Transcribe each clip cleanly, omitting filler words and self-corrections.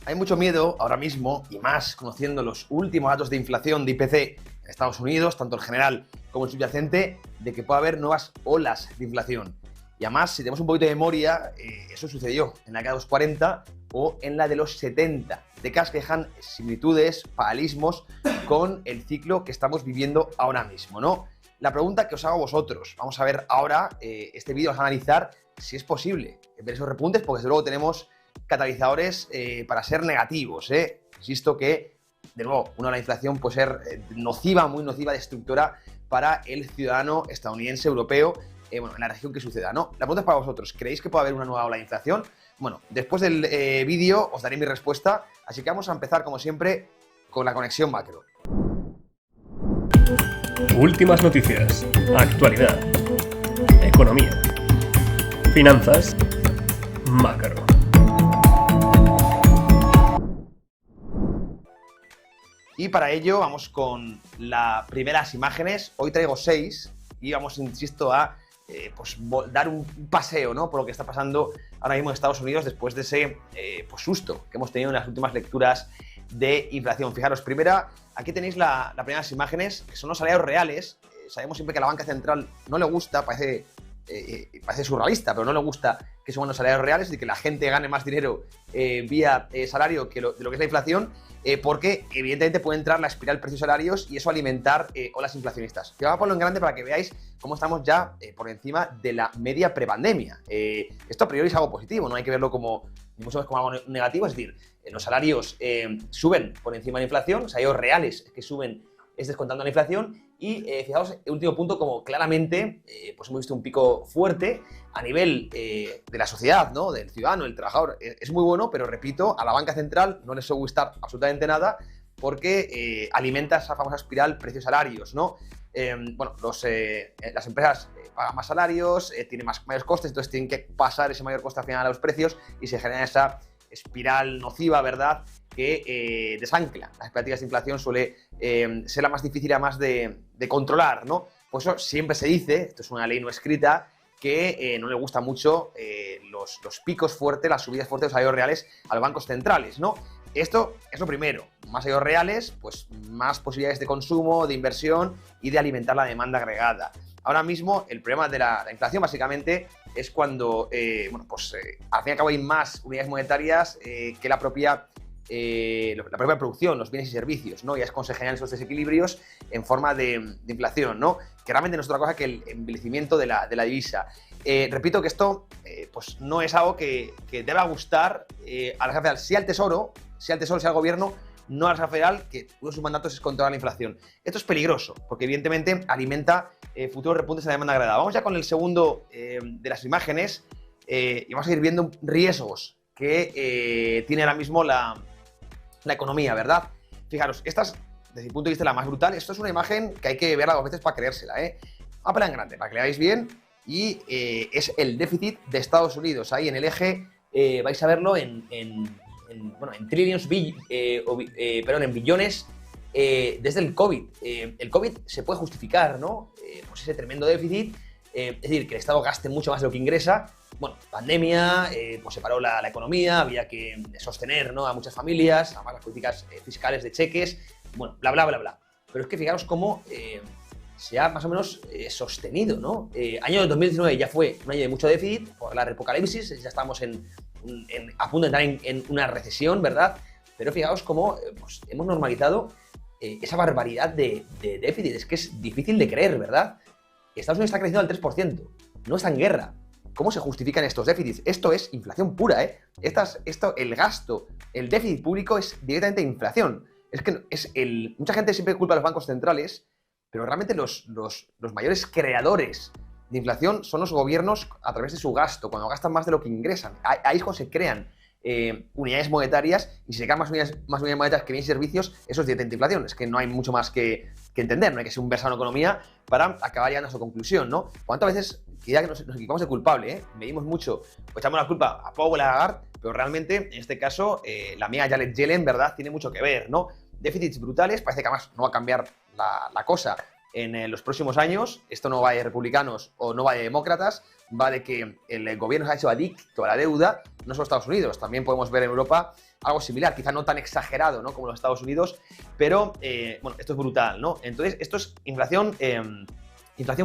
Hay mucho miedo ahora mismo, y más conociendo los últimos datos de inflación de IPC en Estados Unidos, tanto el general como el subyacente, de que pueda haber nuevas olas de inflación. Y además, si tenemos un poquito de memoria, eso sucedió en la década de los 40 o en la de los 70, décadas que dejan similitudes, paralelismos con el ciclo que estamos viviendo ahora mismo, ¿no? La pregunta que os hago a vosotros, vamos a ver ahora, este vídeo vamos a analizar si es posible ver esos repuntes, porque desde luego tenemos catalizadores para ser negativos. Insisto que, de nuevo, la inflación puede ser nociva, muy nociva, destructora para el ciudadano estadounidense, europeo, en la región que suceda, ¿no? La pregunta es para vosotros, ¿creéis que puede haber una nueva ola de inflación? Bueno, después del vídeo os daré mi respuesta, así que vamos a empezar, como siempre, con la conexión macro. Últimas noticias, actualidad, economía, finanzas, macro. Y para ello vamos con las primeras imágenes. Hoy traigo 6 y vamos, insisto, a dar un paseo, ¿no?, por lo que está pasando ahora mismo en Estados Unidos después de ese susto que hemos tenido en las últimas lecturas de inflación. Fijaros, aquí tenéis las primeras imágenes, que son los salarios reales. Sabemos siempre que a la banca central no le gusta, parece surrealista, pero no le gusta que suban los salarios reales y que la gente gane más dinero vía salario de lo que es la inflación, porque evidentemente puede entrar la espiral precios-salarios y eso alimentar olas inflacionistas. Te voy a ponerlo en grande para que veáis cómo estamos ya por encima de la media prepandemia. Esto a priori es algo positivo, no hay que verlo como algo negativo, es decir, los salarios suben por encima de la inflación, los salarios reales que suben es descontando la inflación. Y fijaos, el último punto, como claramente hemos visto un pico fuerte a nivel de la sociedad, ¿no?, del ciudadano, del trabajador. Es muy bueno, pero repito, a la banca central no les suele gustar absolutamente nada porque alimenta esa famosa espiral precios-salarios, ¿no? Las empresas pagan más salarios, tienen mayores costes, entonces tienen que pasar ese mayor coste al final a los precios y se genera esa espiral nociva, ¿verdad?, que desancla. Las expectativas de inflación suele ser la más difícil además de controlar, ¿no? Por eso siempre se dice, esto es una ley no escrita, que no le gusta mucho los picos fuertes, las subidas fuertes de los salarios reales a los bancos centrales, ¿no? Esto es lo primero. Más salarios reales, pues más posibilidades de consumo, de inversión y de alimentar la demanda agregada. Ahora mismo el problema de la inflación básicamente es cuando al fin y al cabo hay más unidades monetarias que la propia producción, los bienes y servicios, ¿no? Y es cuando se generan esos desequilibrios en forma de inflación, ¿no? Que realmente no es otra cosa que el envilecimiento de la divisa. Repito que esto no es algo que deba gustar a la Reserva Federal, sí al Tesoro, sí al Gobierno, no a la Reserva Federal, que uno de sus mandatos es controlar la inflación. Esto es peligroso, porque evidentemente alimenta futuros repuntes en la demanda agregada. Vamos ya con el segundo de las imágenes y vamos a ir viendo riesgos que tiene ahora mismo la economía, ¿verdad? Fijaros, esta es, desde mi punto de vista, la más brutal. Esto es una imagen que hay que verla 2 veces para creérsela, Vamos a ponerla en grande, para que la veáis bien. Y es el déficit de Estados Unidos. Ahí en el eje vais a verlo en trillions, en billones desde el COVID. El COVID se puede justificar, ¿no? Ese tremendo déficit, es decir, que el Estado gaste mucho más de lo que ingresa. Bueno, pandemia, se paró la economía, había que sostener, ¿no?, a muchas familias, además las políticas fiscales de cheques, bueno, bla, bla, bla, bla. Pero es que fijaros cómo se ha más o menos sostenido, ¿no? Año 2019 ya fue un año de mucho déficit por la apocalipsis, ya estamos a punto de entrar en una recesión, ¿verdad? Pero fijaos cómo hemos normalizado esa barbaridad de déficit. Es que es difícil de creer, ¿verdad? Estados Unidos está creciendo al 3%, no está en guerra. ¿Cómo se justifican estos déficits? Esto es inflación pura, el gasto, el déficit público es directamente inflación. Es que mucha gente siempre culpa a los bancos centrales, pero realmente los mayores creadores de inflación son los gobiernos a través de su gasto, cuando gastan más de lo que ingresan. Ahí es cuando se crean unidades monetarias, y si se crean más unidades monetarias que bienes y servicios, eso es directamente inflación. Es que no hay mucho más que entender, no hay que ser un versado en economía para acabar llegando a su conclusión, ¿no? ¿Cuántas veces que nos equivocamos de culpable, medimos mucho, pues echamos la culpa a Powell, a Lagarde, pero realmente, en este caso, la amiga Janet Yellen, ¿verdad?, tiene mucho que ver, ¿no? Déficits brutales, parece que además no va a cambiar la cosa en los próximos años. Esto no va de republicanos o no va de demócratas, va de que el gobierno se ha hecho adicto a la deuda, no solo Estados Unidos, también podemos ver en Europa algo similar, quizá no tan exagerado, ¿no?, como los Estados Unidos, pero bueno, esto es brutal, ¿no? Entonces, esto es inflación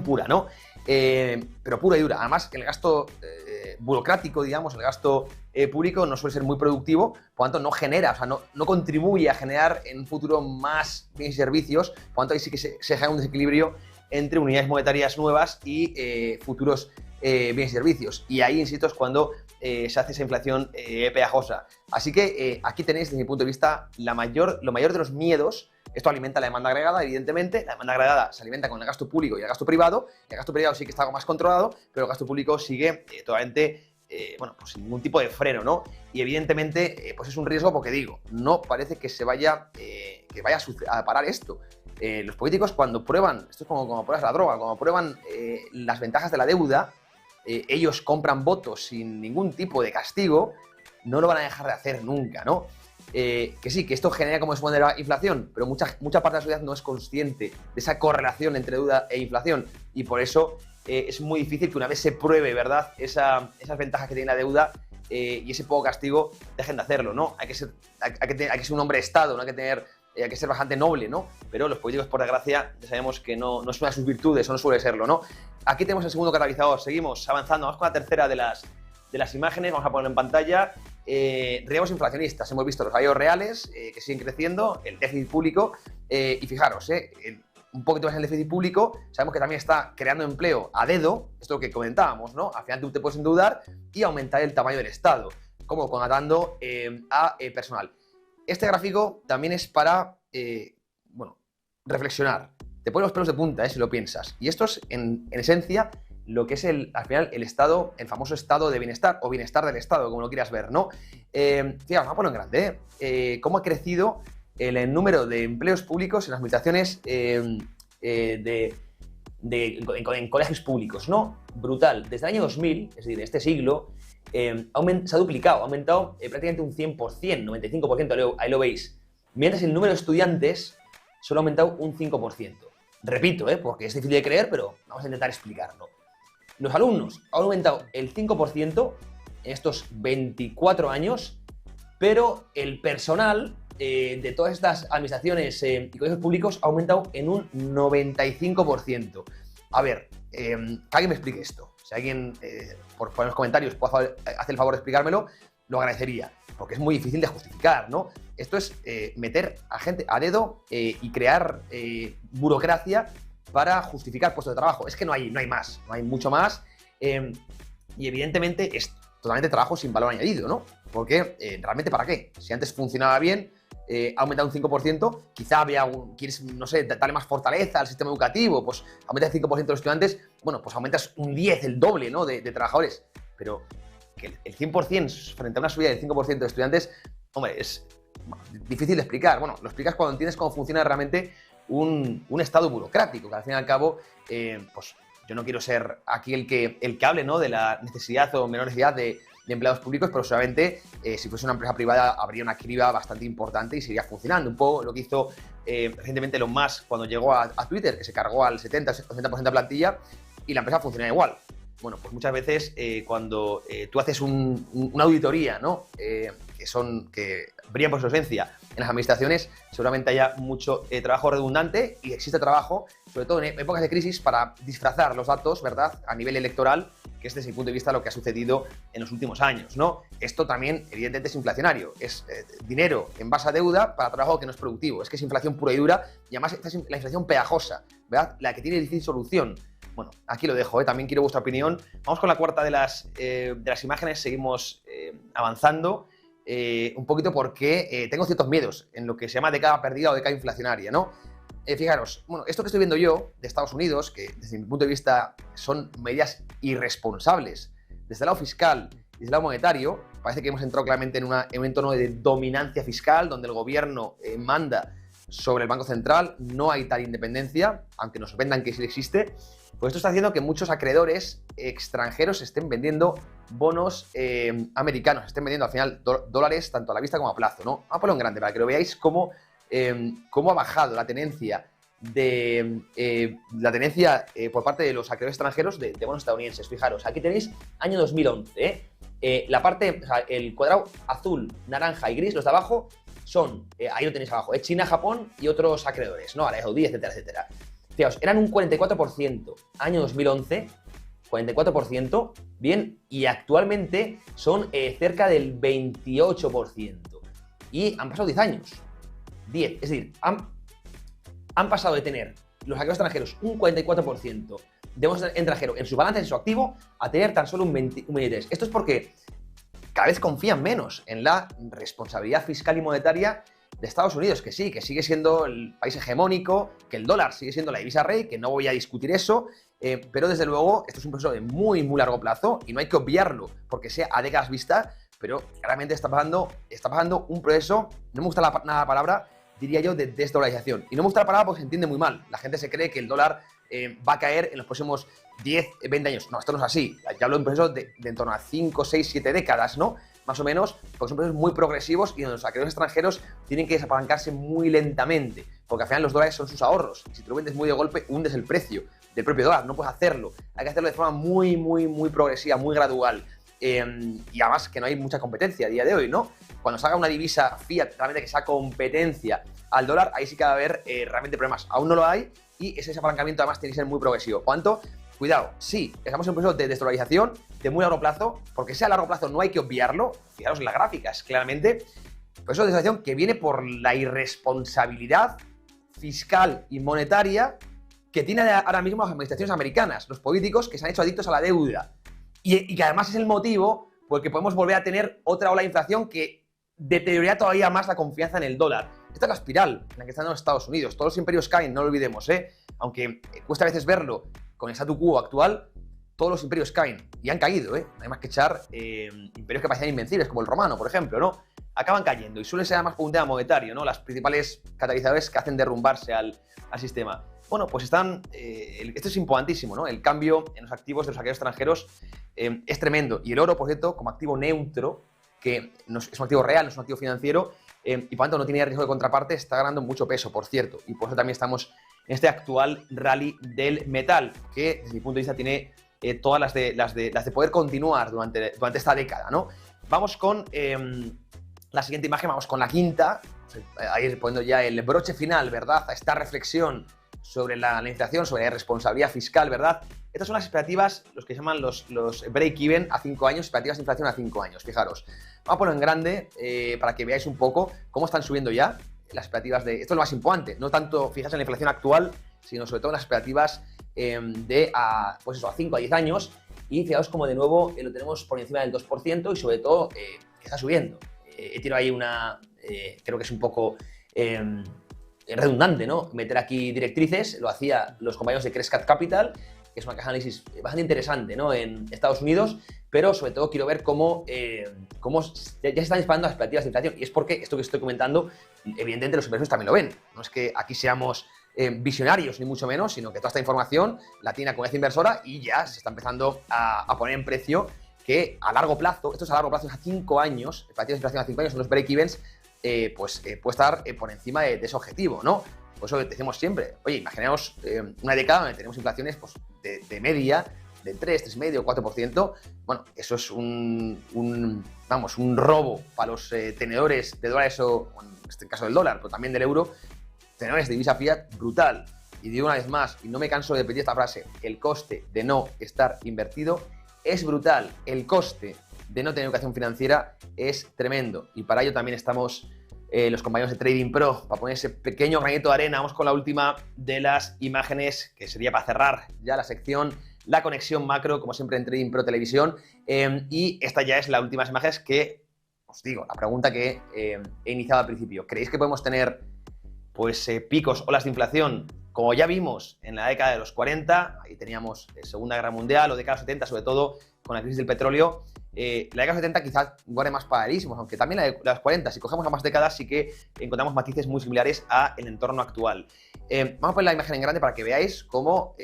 pura, ¿no? Pero pura y dura. Además, el gasto burocrático, digamos, el gasto público no suele ser muy productivo, por lo tanto no genera, o sea, no contribuye a generar en un futuro más bienes y servicios, por lo tanto ahí sí que se genera un desequilibrio entre unidades monetarias nuevas y futuros bienes y servicios. Y ahí, insisto, es cuando se hace esa inflación pegajosa. Así que aquí tenéis, desde mi punto de vista, lo mayor de los miedos. Esto alimenta la demanda agregada, evidentemente. La demanda agregada se alimenta con el gasto público y el gasto privado. El gasto privado sí que está algo más controlado, pero el gasto público sigue totalmente, bueno, pues sin ningún tipo de freno, ¿no? Y evidentemente, pues es un riesgo porque digo, no parece que se vaya, a parar esto. Los políticos cuando prueban, esto es como pruebas la droga, cuando prueban las ventajas de la deuda, ellos compran votos sin ningún tipo de castigo, no lo van a dejar de hacer nunca, ¿no? Que sí, que esto genera como es la inflación, pero mucha parte de la sociedad no es consciente de esa correlación entre deuda e inflación y por eso es muy difícil que una vez se pruebe, ¿verdad?, esas ventajas que tiene la deuda y ese poco castigo, dejen de hacerlo, ¿no? Hay que ser un hombre de Estado, ¿no? Hay que ser bastante noble, ¿no? Pero los políticos, por desgracia, ya sabemos que no es una de sus virtudes, o no suele serlo, ¿no? Aquí tenemos el segundo catalizador, seguimos avanzando, vamos con la tercera de las imágenes, vamos a ponerlo en pantalla. Riesgos inflacionistas, hemos visto los salarios reales que siguen creciendo, el déficit público y fijaros, un poquito más en el déficit público, sabemos que también está creando empleo a dedo, esto es lo que comentábamos, ¿no? Al final tú te puedes endeudar y aumentar el tamaño del Estado, como contratando a personal. Este gráfico también es para, bueno, reflexionar. Te pone los pelos de punta, si lo piensas. Y esto es, en esencia, lo que es al final el estado, el famoso estado de bienestar o bienestar del Estado, como lo quieras ver, ¿no? Fijaos, vamos a ponerlo en grande, cómo ha crecido el número de empleos públicos en las administraciones en colegios públicos, ¿no? Brutal. Desde el año 2000, es decir, de este siglo, se ha duplicado, ha aumentado prácticamente un 100%, 95%, ahí lo veis. Mientras el número de estudiantes solo ha aumentado un 5%. Repito, porque es difícil de creer, pero vamos a intentar explicarlo. Los alumnos han aumentado el 5% en estos 24 años, pero el personal de todas estas administraciones y colegios públicos ha aumentado en un 95%. A ver, que alguien me explique esto. Si alguien, por los comentarios, puede hacer el favor de explicármelo, lo agradecería, porque es muy difícil de justificar, ¿no? Esto es meter a gente a dedo y crear burocracia para justificar puestos de trabajo. Es que no hay más, no hay mucho más y evidentemente es totalmente trabajo sin valor añadido, ¿no? Porque realmente ¿para qué? Si antes funcionaba bien, ha aumentado un 5%, quizá quieres, no sé, darle más fortaleza al sistema educativo, pues aumenta el 5% de los estudiantes, bueno, pues aumentas un 10, el doble, ¿no?, de trabajadores, pero que el 100% frente a una subida del 5% de estudiantes, hombre, es difícil de explicar. Bueno, lo explicas cuando entiendes cómo funciona realmente un estado burocrático, que al fin y al cabo, pues yo no quiero ser aquí el que hable, ¿no?, de la necesidad o menor necesidad de empleados públicos, pero seguramente si fuese una empresa privada habría una criba bastante importante y seguiría funcionando. Un poco lo que hizo recientemente Elon Musk cuando llegó a Twitter, que se cargó al 70-80% de plantilla y la empresa funcionaba igual. Bueno, pues muchas veces cuando tú haces una auditoría, ¿no?, que brillan por su ausencia en las administraciones, seguramente haya mucho trabajo redundante y existe trabajo, sobre todo en épocas de crisis, para disfrazar los datos, ¿verdad?, a nivel electoral, que es desde mi punto de vista lo que ha sucedido en los últimos años, ¿no? Esto también, evidentemente, es inflacionario. Es dinero en base a deuda para trabajo que no es productivo. Es que es inflación pura y dura y además esta es la inflación pegajosa, ¿verdad?, la que tiene difícil solución. Bueno, aquí lo dejo, también quiero vuestra opinión. Vamos con la cuarta de las imágenes, seguimos avanzando un poquito porque tengo ciertos miedos en lo que se llama década perdida o década inflacionaria, ¿no? Fijaros, bueno, esto que estoy viendo yo de Estados Unidos, que desde mi punto de vista son medidas irresponsables, desde el lado fiscal y desde el lado monetario, parece que hemos entrado claramente en un entorno de dominancia fiscal, donde el gobierno manda sobre el Banco Central, no hay tal independencia, aunque nos sorprendan que sí existe. Pues esto está haciendo que muchos acreedores extranjeros estén vendiendo bonos americanos, estén vendiendo al final dólares tanto a la vista como a plazo, ¿no? Vamos a ponerlo en grande para que lo veáis cómo ha bajado la tenencia de la tenencia por parte de los acreedores extranjeros de bonos estadounidenses. Fijaros, aquí tenéis año 2011. La parte, o sea, el cuadrado azul, naranja y gris, los de abajo, son, ahí lo tenéis abajo, China, Japón y otros acreedores, ¿no? Arabia Saudí, etcétera, etcétera. Fijaos, eran un 44%, año 2011, 44%, bien, y actualmente son cerca del 28%. Y han pasado 10 años. 10, es decir, han pasado de tener los acreedores extranjeros un 44% de bonos extranjeros en sus balances, en su activo, a tener tan solo un 23%. Esto es porque cada vez confían menos en la responsabilidad fiscal y monetaria de Estados Unidos, que sí, que sigue siendo el país hegemónico, que el dólar sigue siendo la divisa rey, que no voy a discutir eso, pero desde luego esto es un proceso de muy, muy largo plazo y no hay que obviarlo porque sea a décadas vista, pero claramente está pasando un proceso, no me gusta nada la palabra, diría yo, de desdolarización. Y no me gusta la palabra porque se entiende muy mal. La gente se cree que el dólar va a caer en los próximos 10, 20 años. No, esto no es así. Ya hablo de un proceso de en torno a 5, 6, 7 décadas, ¿no? Más o menos, porque son procesos muy progresivos y donde los acreedores extranjeros tienen que desapalancarse muy lentamente, porque al final los dólares son sus ahorros. Y si te lo vendes muy de golpe, hundes el precio del propio dólar. No puedes hacerlo. Hay que hacerlo de forma muy, muy, muy progresiva, muy gradual. Y además que no hay mucha competencia a día de hoy, ¿no? Cuando se haga una divisa fiat, realmente que sea competencia al dólar, ahí sí que va a haber realmente problemas. Aún no lo hay y ese desapalancamiento además tiene que ser muy progresivo. ¿Cuánto? Cuidado, sí, estamos en un proceso de desdolarización de muy largo plazo, porque sea a largo plazo no hay que obviarlo. Fijaros en las gráficas, claramente. Proceso de desdolarización que viene por la irresponsabilidad fiscal y monetaria que tienen ahora mismo las administraciones americanas, los políticos que se han hecho adictos a la deuda. Y que además es el motivo por el que podemos volver a tener otra ola de inflación que deterioraría todavía más la confianza en el dólar. Esta es la espiral en la que están los Estados Unidos. Todos los imperios caen, no lo olvidemos, aunque cuesta a veces verlo con el statu quo actual, todos los imperios caen y han caído, No hay más que echar imperios que parecían invencibles, como el romano, por ejemplo, ¿no? Acaban cayendo y suele ser además por un tema monetario, ¿no? Las principales catalizadores que hacen derrumbarse al sistema. Bueno, pues esto es importantísimo, ¿no? El cambio en los activos de los acreedores extranjeros es tremendo. Y el oro, por cierto, como activo neutro, que es un activo real, no es un activo financiero, y por tanto no tiene riesgo de contraparte, está ganando mucho peso, por cierto. Y por eso también estamos en este actual rally del metal, que desde mi punto de vista tiene todas las de poder continuar durante esta década, ¿no? Vamos con la siguiente imagen, vamos con la quinta, ahí poniendo ya el broche final, ¿verdad? A esta reflexión sobre la inflación, sobre la responsabilidad fiscal, ¿verdad? Estas son las expectativas, los que se llaman los break-even a 5 años, expectativas de inflación a 5 años, fijaros. Vamos a ponerlo en grande para que veáis un poco cómo están subiendo ya las expectativas de... Esto es lo más importante, no tanto fijarse en la inflación actual, sino sobre todo en las expectativas pues eso, a 5 a 10 años. Y fijaos como de nuevo lo tenemos por encima del 2% y sobre todo que está subiendo. He tirado ahí creo que es un poco... redundante, ¿no? Meter aquí directrices, lo hacía los compañeros de Crescat Capital, que es una caja de análisis bastante interesante, ¿no? En Estados Unidos, pero sobre todo quiero ver cómo ya se están disparando las expectativas de inflación. Y es porque esto que estoy comentando, evidentemente los inversores también lo ven. No es que aquí seamos visionarios, ni mucho menos, sino que toda esta información la tiene la comunidad inversora y ya se está empezando a poner en precio que a largo plazo, esto es a largo plazo, es a 5 años, expectativas de inflación a 5 años, son los break-evens, puede estar por encima de ese objetivo, ¿no? Por eso decimos siempre, oye, imaginaos una década donde tenemos inflaciones pues, de media del 3, 3,5, 4%. Bueno, eso es un robo para los tenedores de dólares o, en este caso del dólar, pero también del euro, tenedores de divisa fiat brutal. Y digo una vez más, y no me canso de repetir esta frase, el coste de no estar invertido es brutal. El coste de no tener educación financiera es tremendo. Y para ello también estamos los compañeros de Trading Pro, para poner ese pequeño granito de arena. Vamos con la última de las imágenes, que sería para cerrar ya la sección, la conexión macro, como siempre en Trading Pro Televisión. Y esta ya es la última imagen que, os digo, la pregunta que he iniciado al principio. ¿Creéis que podemos tener pues picos, olas de inflación, como ya vimos en la década de los 40? Ahí teníamos Segunda Guerra Mundial, o década de los 70, sobre todo con la crisis del petróleo. La década de los 70 quizás guarde más paralelismos, aunque también la de los 40, si cogemos ambas décadas, sí que encontramos matices muy similares al entorno actual. Vamos a poner la imagen en grande para que veáis cómo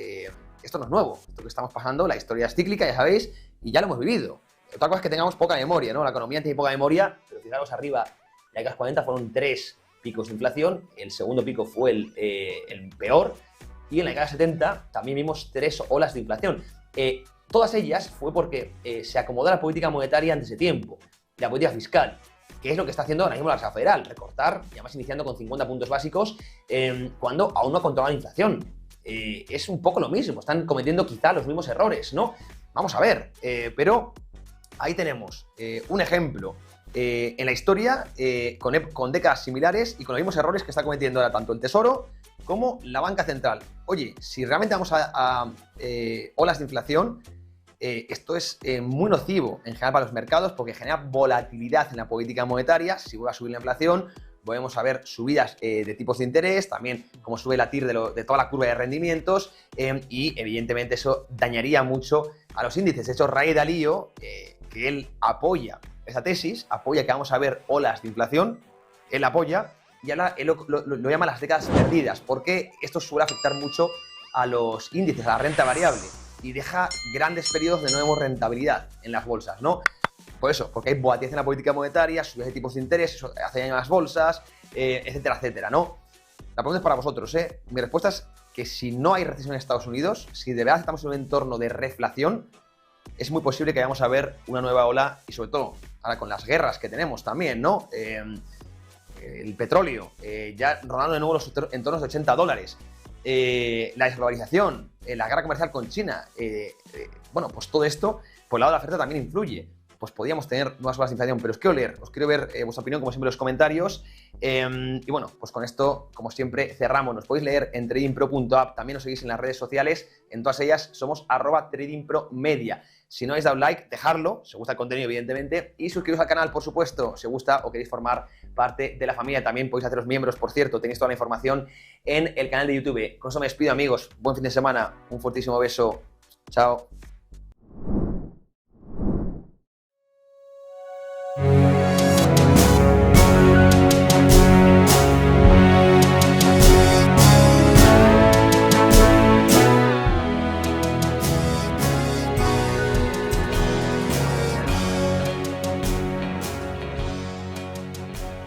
esto no es nuevo. Esto que estamos pasando, la historia es cíclica, ya sabéis, y ya lo hemos vivido. Otra cosa es que tengamos poca memoria, ¿no? La economía tiene poca memoria, pero fijaros arriba, la década de los 40 fueron 3 picos de inflación, el segundo pico fue el peor, y en la década de 70 también vimos 3 olas de inflación. Todas ellas fue porque se acomodó la política monetaria antes de tiempo, la política fiscal, que es lo que está haciendo ahora mismo la Reserva Federal, recortar, y además iniciando con 50 puntos básicos, cuando aún no ha controlado la inflación. Es un poco lo mismo, están cometiendo quizá los mismos errores, ¿no? Vamos a ver, pero ahí tenemos un ejemplo en la historia con décadas similares y con los mismos errores que está cometiendo ahora tanto el Tesoro como la banca central. Oye, si realmente vamos a olas de inflación, esto es muy nocivo en general para los mercados porque genera volatilidad en la política monetaria. Si vuelve a subir la inflación, volvemos a ver subidas de tipos de interés, también como sube la TIR de toda la curva de rendimientos, y evidentemente eso dañaría mucho a los índices. De hecho, Ray Dalio, que él apoya esa tesis, apoya que vamos a ver olas de inflación, él apoya, y ahora él lo llama las décadas perdidas, porque esto suele afectar mucho a los índices, a la renta variable, y deja grandes periodos de no vemos rentabilidad en las bolsas, ¿no? Por eso, porque hay volatilidad en la política monetaria, subidas de tipos de interés, eso hace daño a las bolsas, etcétera, etcétera, ¿no? La pregunta es para vosotros, ¿eh? Mi respuesta es que si no hay recesión en Estados Unidos, si de verdad estamos en un entorno de reflación, es muy posible que vayamos a ver una nueva ola, y sobre todo ahora con las guerras que tenemos también, ¿no? El petróleo, ya rondando de nuevo los entornos de $80. La desglobalización, la guerra comercial con China, bueno, pues todo esto, por el lado de la oferta también influye. Pues podríamos tener nuevas olas de inflación, pero os quiero ver vuestra opinión, como siempre, en los comentarios. Y bueno, pues con esto, como siempre, cerramos. Nos podéis leer en tradingpro.app, también nos seguís en las redes sociales, en todas ellas somos @tradingpromedia. Si no habéis dado like, dejadlo, si os gusta el contenido, evidentemente, y suscribiros al canal, por supuesto, si os gusta o queréis formar parte de la familia. También podéis haceros miembros, por cierto, tenéis toda la información en el canal de YouTube. Con eso me despido, amigos. Buen fin de semana, un fortísimo beso. Chao.